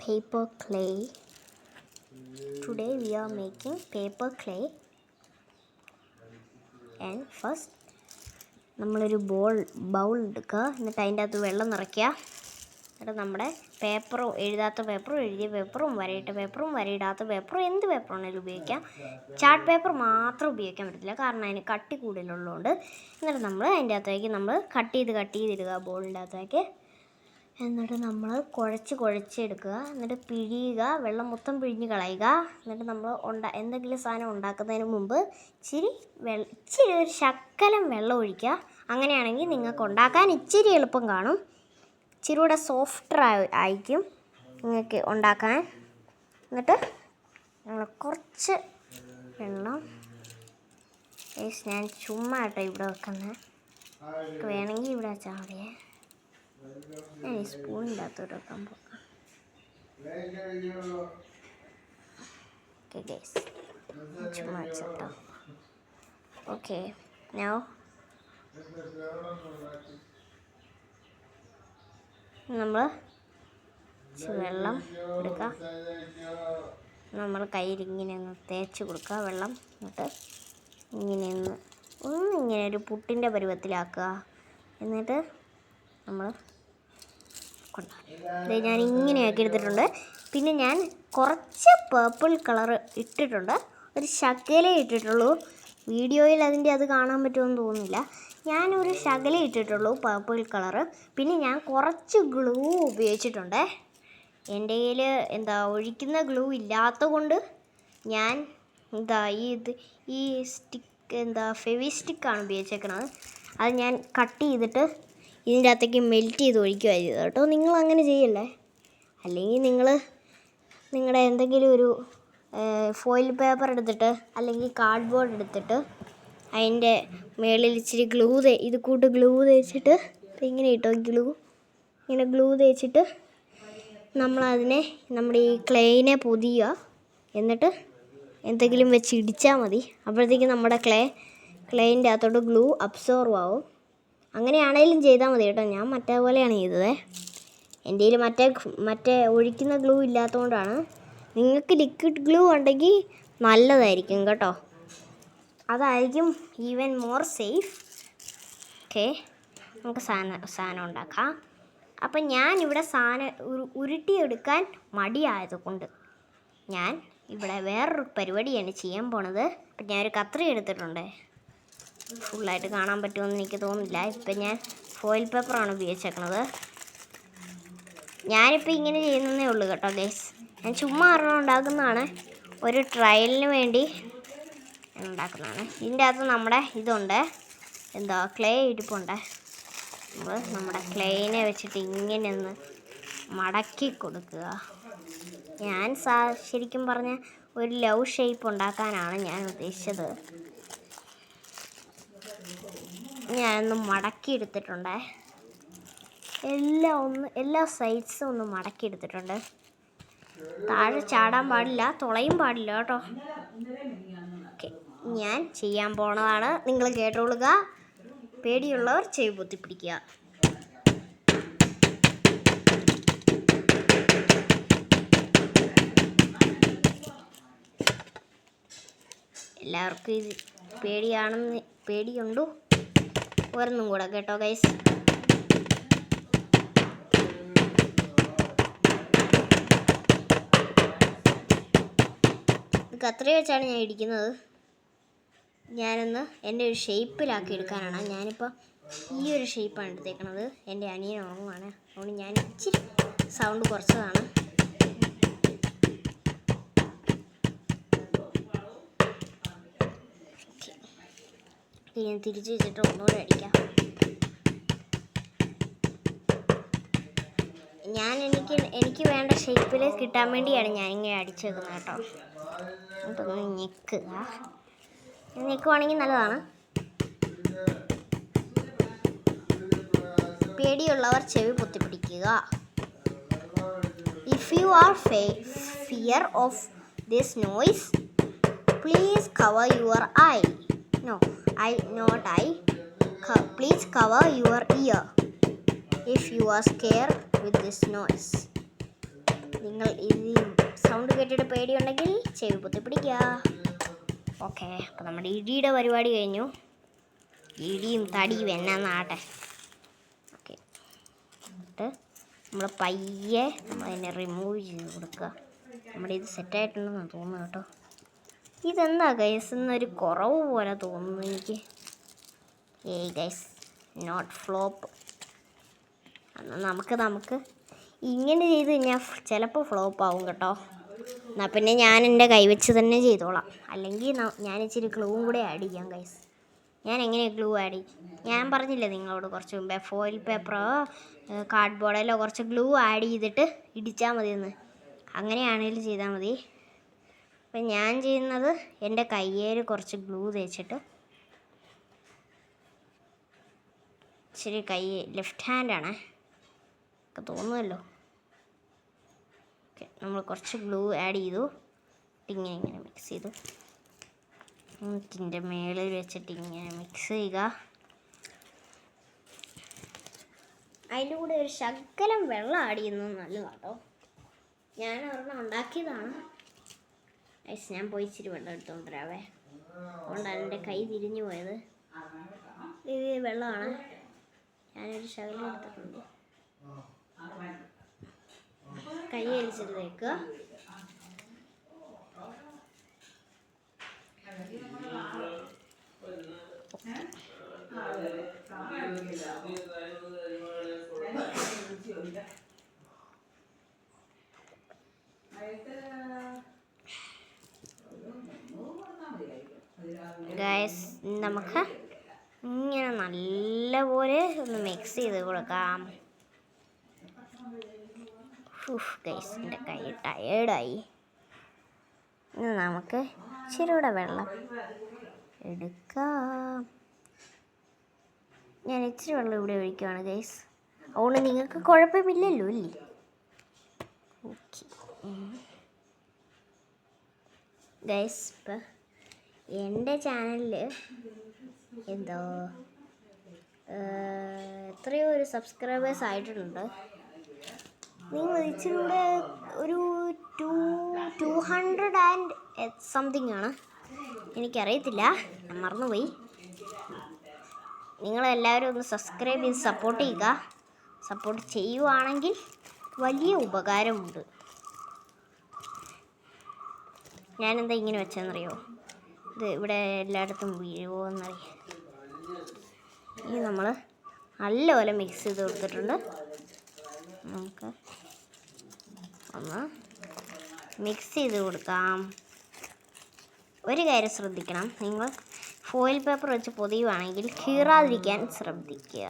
paper clay. Today we are making paper clay. And first നമ്മളൊരു bowl എടുക്കുക. എന്നിട്ട് അതിൻ്റെ അകത്ത് വെള്ളം നിറയ്ക്കുക. എന്നിട്ട് നമ്മുടെ പേപ്പറും എഴുതാത്ത പേപ്പറും എഴുതിയ പേപ്പറും വരയിട്ട പേപ്പറും വരയിടാത്ത പേപ്പറും എന്ത് പേപ്പറാണെങ്കിലും ഉപയോഗിക്കാം. ചാർട്ട് പേപ്പർ മാത്രം ഉപയോഗിക്കാൻ പറ്റത്തില്ല, കാരണം അതിന് കട്ടി കൂടുതലുള്ളതുകൊണ്ട്. എന്നിട്ട് നമ്മൾ അതിൻ്റെ അകത്തേക്ക് നമ്മൾ കട്ട് ചെയ്തിടുക ബോളിൻ്റെ അകത്തേക്ക്. എന്നിട്ട് നമ്മൾ കുഴച്ചെടുക്കുക. എന്നിട്ട് പിഴിയുക, വെള്ളം മൊത്തം പിഴിഞ്ഞ് കളയുക. എന്നിട്ട് നമ്മൾ എന്തെങ്കിലും സാധനം ഉണ്ടാക്കുന്നതിന് മുമ്പ് ഇച്ചിരി ഒരു ശകലം വെള്ളം ഒഴിക്കുക. അങ്ങനെയാണെങ്കിൽ നിങ്ങൾക്ക് ഉണ്ടാക്കാൻ ഇച്ചിരി എളുപ്പം കാണും, ഇച്ചിരി കൂടെ സോഫ്റ്റർ ആയിരിക്കും നിങ്ങൾക്ക് ഉണ്ടാക്കാൻ. എന്നിട്ട് നമ്മൾ കുറച്ച് വെള്ളം, ഞാൻ ചുമ്മാ കേട്ടോ ഇവിടെ വെക്കുന്നത്, വേണമെങ്കിൽ ഇവിടെ വെച്ചാൽ മതിയേ. ഞാൻ ഈ സ്പൂണിൻ്റെ അകത്തോട്ട് വെക്കാൻ പോകാം. ഓക്കെ ഗൈസ്, ചുമ്മാ വെച്ചോ. ഓക്കെ, നൗ നമ്മൾ വെള്ളം എടുക്കുക. നമ്മൾ കയ്യിൽ ഇങ്ങനെ ഒന്ന് തേച്ച് കൊടുക്കുക വെള്ളം. എന്നിട്ട് ഇങ്ങനെ ഒരു പുട്ടിൻ്റെ പരുവത്തിലാക്കുക. എന്നിട്ട് നമ്മൾ ഞാൻ ഇങ്ങനെ ആക്കി എടുത്തിട്ടുണ്ട്. പിന്നെ ഞാൻ കുറച്ച് പേർപ്പിൾ കളർ ഇട്ടിട്ടുണ്ട്, ഒരു ശകലേ ഇട്ടിട്ടുള്ളൂ. വീഡിയോയിൽ അത് കാണാൻ പറ്റുമെന്ന് തോന്നുന്നില്ല. ഞാനൊരു ശകലേ ഇട്ടിട്ടുള്ളൂ പേർപ്പിൾ കളറ്. പിന്നെ ഞാൻ കുറച്ച് ഗ്ലൂ ഉപയോഗിച്ചിട്ടുണ്ട്. എൻ്റെ കയ്യിൽ ഒഴിക്കുന്ന ഗ്ലൂ ഇല്ലാത്ത കൊണ്ട് ഞാൻ ഈ സ്റ്റിക്ക് ഫെവി സ്റ്റിക്കാണ് ഉപയോഗിച്ചേക്കണത്. അത് ഞാൻ കട്ട് ചെയ്തിട്ട് ഇതിൻ്റെ അകത്തേക്ക് മെൽറ്റ് ചെയ്ത് ഒഴിക്കുകയാണ് ചെയ്തത് കേട്ടോ. നിങ്ങൾ അങ്ങനെ ചെയ്യല്ലേ. അല്ലെങ്കിൽ നിങ്ങളുടെ എന്തെങ്കിലും ഒരു ഫോയിൽ പേപ്പർ എടുത്തിട്ട് അല്ലെങ്കിൽ കാർഡ്ബോർഡ് എടുത്തിട്ട് അതിൻ്റെ മുകളിൽ ഇച്ചിരി ഇത് കൂട്ട് ഗ്ലൂ തേച്ചിട്ട് ഇങ്ങനെ ഇട്ടോ ഇങ്ങനെ ഗ്ലൂ തേച്ചിട്ട് നമ്മളതിനെ നമ്മുടെ ഈ ക്ലേയിനെ പൊതിയുക. എന്നിട്ട് എന്തെങ്കിലും വെച്ച് ഇടിച്ചാൽ മതി. അപ്പോഴത്തേക്കും നമ്മുടെ ക്ലേയിൻ്റെ അകത്തോട്ട് ഗ്ലൂ അബ്സോർവ് ആവും. അങ്ങനെയാണേലും ചെയ്താൽ മതി കേട്ടോ. ഞാൻ മറ്റേ പോലെയാണ് ചെയ്തത്. എൻ്റെ കയ്യിൽ മറ്റേ ഒഴിക്കുന്ന ഗ്ലൂ ഇല്ലാത്തതുകൊണ്ടാണ്. നിങ്ങൾക്ക് ലിക്വിഡ് ഗ്ലൂ ഉണ്ടെങ്കിൽ നല്ലതായിരിക്കും കേട്ടോ, അതായിരിക്കും ഈവൻ മോർ സേഫ്. ഓക്കെ, നമുക്ക് സാധനം ഉണ്ടാക്കാം. അപ്പം ഞാനിവിടെ ഉരുട്ടിയെടുക്കാൻ മടിയായതുകൊണ്ട് ഞാൻ ഇവിടെ വേറൊരു പരിപാടിയാണ് ചെയ്യാൻ പോണത്. അപ്പം ഞാനൊരു കത്രി എടുത്തിട്ടുണ്ട്. ഫുള്ളായിട്ട് കാണാൻ പറ്റുമെന്ന് എനിക്ക് തോന്നുന്നില്ല. ഇപ്പം ഞാൻ ഫോയിൽ പേപ്പറാണ് ഉപയോഗിച്ചേക്കണത്. ഞാനിപ്പോൾ ഇങ്ങനെ ചെയ്യുന്നതേ ഉള്ളൂ കേട്ടോ ഗൈസ്. ഞാൻ ചുമ്മാ ഉണ്ടാക്കുന്നതാണ്, ഒരു ട്രയലിന് വേണ്ടി ഉണ്ടാക്കുന്നതാണ്. ഇതിൻ്റെ അകത്ത് നമ്മുടെ ഇതുണ്ട്, ക്ലേ ഇരിപ്പുണ്ട്. നമ്മുടെ ക്ലേനെ വെച്ചിട്ട് ഇങ്ങനെ ഒന്ന് മടക്കി കൊടുക്കുക. ഞാൻ ശരിക്കും പറഞ്ഞ ഒരു ലവ് ഷേപ്പ് ഉണ്ടാക്കാനാണ് ഞാൻ ഉദ്ദേശിച്ചത്. ഞാനൊന്ന് മടക്കി എടുത്തിട്ടുണ്ട്. എല്ലാ സൈഡ്സും ഒന്ന് മടക്കി എടുത്തിട്ടുണ്ട്. താഴെ ചാടാൻ പാടില്ല, തുളയും പാടില്ല കേട്ടോ. ഓക്കെ, ഞാൻ ചെയ്യാൻ പോണതാണ്, നിങ്ങൾ കേട്ടോളുക. പേടിയുള്ളവർ ചെവി പൊത്തിപ്പിടിക്കുക. എല്ലാവർക്കും ഇത് പേടിയുണ്ടോ? ഒരെണ്ണം കൂടെ കേട്ടോ ഗൈസ്. ഇത് കത്രി വെച്ചാണ് ഞാൻ ഇടിക്കുന്നത്. ഞാനൊന്ന് എൻ്റെ ഒരു ഷേപ്പിലാക്കി എടുക്കാനാണ്. ഞാനിപ്പോൾ ഈ ഒരു ഷേപ്പാണ് എടുത്തേക്കണത്. എൻ്റെ അനിയൻ ഉറങ്ങുവാണ്, അതുകൊണ്ട് ഞാൻ ഇച്ചിരി സൗണ്ട് കുറച്ചതാണ്. ഞാൻ തിരിച്ച് വെച്ചിട്ട് ഒന്നുകൂടെ അടിക്കാം. എനിക്ക് വേണ്ട ഷേപ്പിൽ കിട്ടാൻ വേണ്ടിയാണ് ഞാനിങ്ങനെ അടിച്ചു വെക്കുന്നത് കേട്ടോ. എന്നിട്ടൊന്ന് ഞെക്കുവാണെങ്കിൽ നല്ലതാണ്. പേടിയുള്ളവർ ചെവി പൊത്തിപ്പിടിക്കുക. If you are fear of this noise, please cover your eye. Please cover your ear if you are scared with this noise. നിങ്ങൾ ഈ സൗണ്ട് കേട്ടിട്ട് പേടിയുണ്ടെങ്കിൽ ചെവി പൊത്തി പിടിക്കുക. ഓക്കെ, അപ്പോൾ നമ്മുടെ ഇടിയുടെ പരിപാടി കഴിഞ്ഞു. ഇടിയും തടിയും എന്നാട്ടെ. ഓക്കെ, എന്നിട്ട് നമ്മൾ പയ്യെ നമ്മളതിനെ റിമൂവ് ചെയ്ത് കൊടുക്കുക. നമ്മുടെ ഇത് സെറ്റായിട്ടുണ്ടെന്ന് തോന്നുന്നു കേട്ടോ. ഇതെന്താ ഗൈസ് എന്നൊരു കുറവ് പോലെ തോന്നുന്നു എനിക്ക്. ഏയ് ഗൈസ്, നോട്ട് ഫ്ലോപ്പ്. എന്നാൽ നമുക്ക് ഇങ്ങനെ ചെയ്ത് കഴിഞ്ഞാൽ ചിലപ്പോൾ ഫ്ലോപ്പ് ആവും കേട്ടോ. എന്നാൽ പിന്നെ ഞാൻ എൻ്റെ കൈവച്ച് തന്നെ ചെയ്തോളാം. അല്ലെങ്കിൽ ഞാൻ ഇച്ചിരി ഗ്ലൂവും കൂടെ ആഡ് ചെയ്യാം ഗൈസ്. ഞാൻ എങ്ങനെയാണ് ഗ്ലൂ ആഡ് ചെയ്യും? ഞാൻ പറഞ്ഞില്ലേ നിങ്ങളോട് കുറച്ച് മുമ്പേ, ഫോയിൽ പേപ്പറോ കാർഡ്ബോർഡിലോ കുറച്ച് ഗ്ലൂ ആഡ് ചെയ്തിട്ട് ഇടിച്ചാൽ മതിയെന്ന്. അങ്ങനെയാണെങ്കിലും ചെയ്താൽ മതി. അപ്പം ഞാൻ ചെയ്യുന്നത് എൻ്റെ കയ്യിൽ കുറച്ച് ഗ്ലൂ തേച്ചിട്ട്, ഇച്ചിരി കൈ ലെഫ്റ്റ് ഹാൻഡാണേ ഒക്കെ തോന്നുമല്ലോ. ഓക്കെ, നമ്മൾ കുറച്ച് ഗ്ലൂ ആഡ് ചെയ്തു. ഇങ്ങനെ മിക്സ് ചെയ്തു. ഇതിൻ്റെ മേളിൽ വെച്ചിട്ട് ഇങ്ങനെ മിക്സ് ചെയ്യുക. അതിൻ്റെ കൂടെ ഒരു ശകലം വെള്ളം ആഡ് ചെയ്യുന്നത് നല്ലതാണ് കേട്ടോ. ഞാൻ ഒരെണ്ണം ഉണ്ടാക്കിയതാണ്. ഞാൻ പോയി ഇച്ചിരി വെള്ളം എടുത്തുകൊണ്ടിരാവേ. അതുകൊണ്ടാണ് എൻ്റെ കൈ തിരിഞ്ഞു പോയത്. ഇത് വെള്ളമാണ്. ഞാനൊരു ശകലം എടുത്തിട്ടുണ്ട്. കൈ അരിച്ചിട്ട് തേക്കുക. ഗൈസ്, നമുക്ക് ഇങ്ങനെ നല്ലപോലെ ഒന്ന് മിക്സ് ചെയ്ത് കൊടുക്കാം. ഗൈസ്, എൻ്റെ കൈ ടയേർഡായി. ഇനി നമുക്ക് ഇച്ചിരി കൂടെ വെള്ളം എടുക്കാം. ഞാൻ ഇച്ചിരി വെള്ളം ഇവിടെ ഒഴിക്കുകയാണ് ഗൈസ്. അതുകൊണ്ട് നിങ്ങൾക്ക് കുഴപ്പമില്ലല്ലോ അല്ലേ? ഓക്കെ ഗൈസ്, ഇപ്പം എൻ്റെ ചാനലിൽ എത്രയോ ഒരു സബ്സ്ക്രൈബേഴ്സ് ആയിട്ടുണ്ട്. നിങ്ങൾ ഇച്ചിരി കൂടെ ഒരു 200 and സംതിങ് ആണ്. എനിക്കറിയത്തില്ല, ഞാൻ മറന്നുപോയി. നിങ്ങളെല്ലാവരും ഒന്ന് സബ്സ്ക്രൈബ് ചെയ്ത് സപ്പോർട്ട് ചെയ്യുക. സപ്പോർട്ട് ചെയ്യുവാണെങ്കിൽ വലിയ ഉപകാരമുണ്ട്. ഞാനെന്താ ഇങ്ങനെ വെച്ചതെന്നറിയോ? ഇത് ഇവിടെ എല്ലായിടത്തും വീഴുമോ എന്നറിയാം. ഇനി നമ്മൾ നല്ലപോലെ മിക്സ് ചെയ്ത് കൊടുത്തിട്ടുണ്ട്. നമുക്ക് ഒന്ന് മിക്സ് ചെയ്ത് കൊടുക്കാം. ഒരു കാര്യം ശ്രദ്ധിക്കണം, നിങ്ങൾ ഫോയിൽ പേപ്പർ വെച്ച് പൊതിയുവാണെങ്കിൽ കീറാതിരിക്കാൻ ശ്രദ്ധിക്കുക.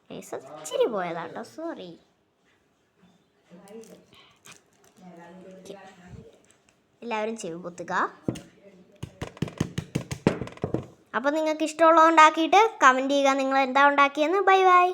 ഇച്ചിരി പോയതാട്ടോ, സോറി. എല്ലാവരും ചെവി പൊത്തുക. അപ്പോൾ നിങ്ങൾക്ക് ഇഷ്ടമുള്ളത് ഉണ്ടാക്കിയിട്ട് കമൻറ്റ് ചെയ്യുക നിങ്ങൾ എന്താ ഉണ്ടാക്കിയെന്ന്. Bye bye.